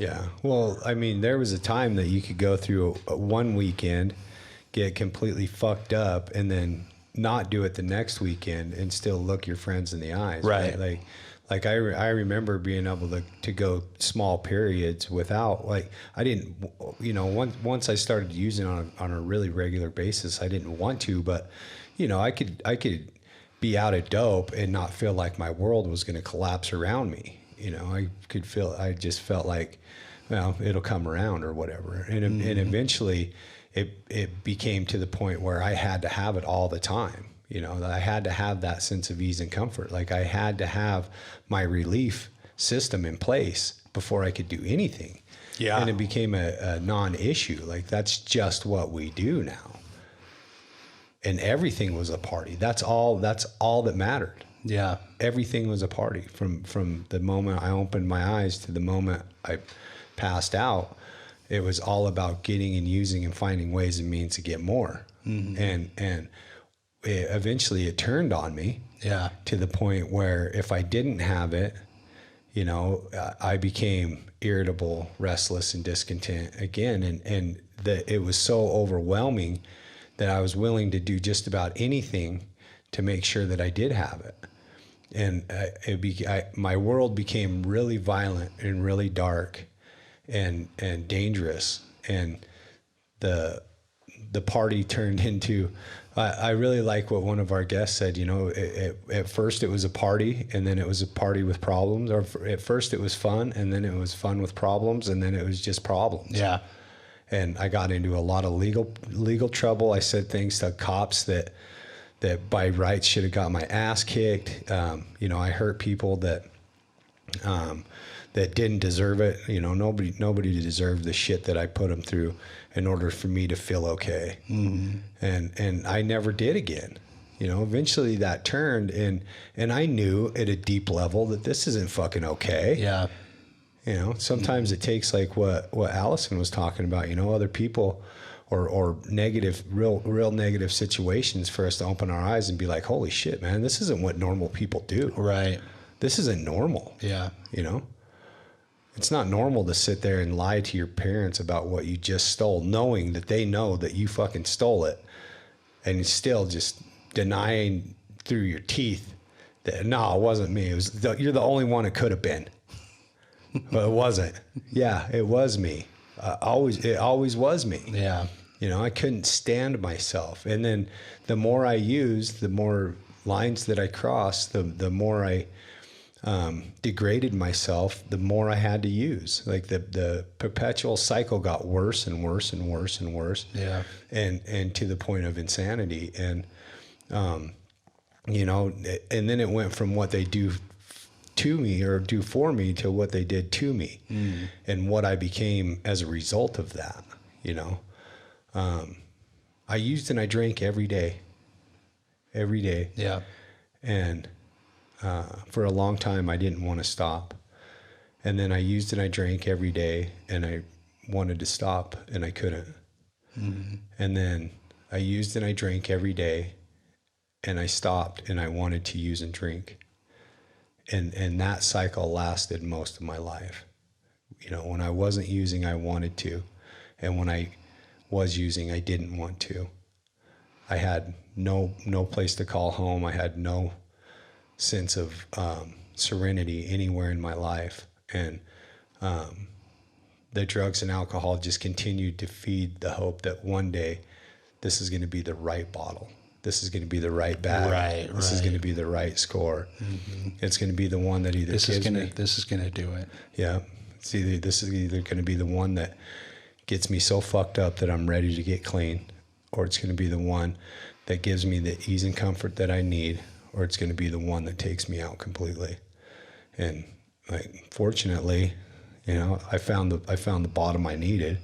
Yeah. Well, I mean, there was a time that you could go through one weekend, get completely fucked up, and then not do it the next weekend and still look your friends in the eyes. Right. Like I remember being able to go small periods without, like, I didn't, once I started using on a really regular basis, I didn't want to, but I could be out of dope and not feel like my world was going to collapse around me. I just felt like, well, it'll come around or whatever. And eventually it became to the point where I had to have it all the time. That I had to have that sense of ease and comfort. Like I had to have my relief system in place before I could do anything. Yeah. And it became a non-issue. Like that's just what we do now. And everything was a party. That's all that mattered. Yeah. Everything was a party from the moment I opened my eyes to the moment I passed out. It was all about getting and using and finding ways and means to get more. Mm-hmm. And eventually it turned on me. Yeah. To the point where if I didn't have it, I became irritable, restless, and discontent again. And it was so overwhelming that I was willing to do just about anything to make sure that I did have it. And my world became really violent and really dark and dangerous. And the party turned into, I really like what one of our guests said, at first it was a party and then it was a party with problems, or at first it was fun and then it was fun with problems and then it was just problems. Yeah. And I got into a lot of legal trouble. I said things to cops that by rights should have got my ass kicked. I hurt people that didn't deserve it. Nobody deserved the shit that I put them through in order for me to feel okay. Mm-hmm. And I never did again. Eventually that turned and I knew at a deep level that this isn't fucking okay. Yeah. Sometimes it takes like what Allison was talking about, other people or negative, real negative situations for us to open our eyes and be like, holy shit, man, this isn't what normal people do. Right. This isn't normal. Yeah. It's not normal to sit there and lie to your parents about what you just stole, knowing that they know that you fucking stole it, and still just denying through your teeth that, no, it wasn't me. You're the only one it could have been. But it wasn't. Yeah, it was me. It always was me. Yeah. I couldn't stand myself. And then the more I used, the more lines that I crossed, the more I degraded myself, the more I had to use. Like the perpetual cycle got worse and worse and worse and worse. Yeah. And to the point of insanity. And, and then it went from what they do to me or do for me to what they did to me and what I became as a result of that. I used and I drank every day. Yeah. And for a long time, I didn't want to stop. And then I used and I drank every day and I wanted to stop and I couldn't. Mm-hmm. And then I used and I drank every day and I stopped and I wanted to use and drink. And that cycle lasted most of my life. When I wasn't using, I wanted to. And when I was using, I didn't want to. I had no place to call home. I had no sense of serenity anywhere in my life. And the drugs and alcohol just continued to feed the hope that one day this is going to be the right bottle. This is going to be the right bag. Right. This is going to be the right score. Mm-hmm. It's going to be the one that either This is going to do it. Yeah. This is either going to be the one that gets me so fucked up that I'm ready to get clean, or it's going to be the one that gives me the ease and comfort that I need, or it's going to be the one that takes me out completely. And fortunately, I found the bottom I needed.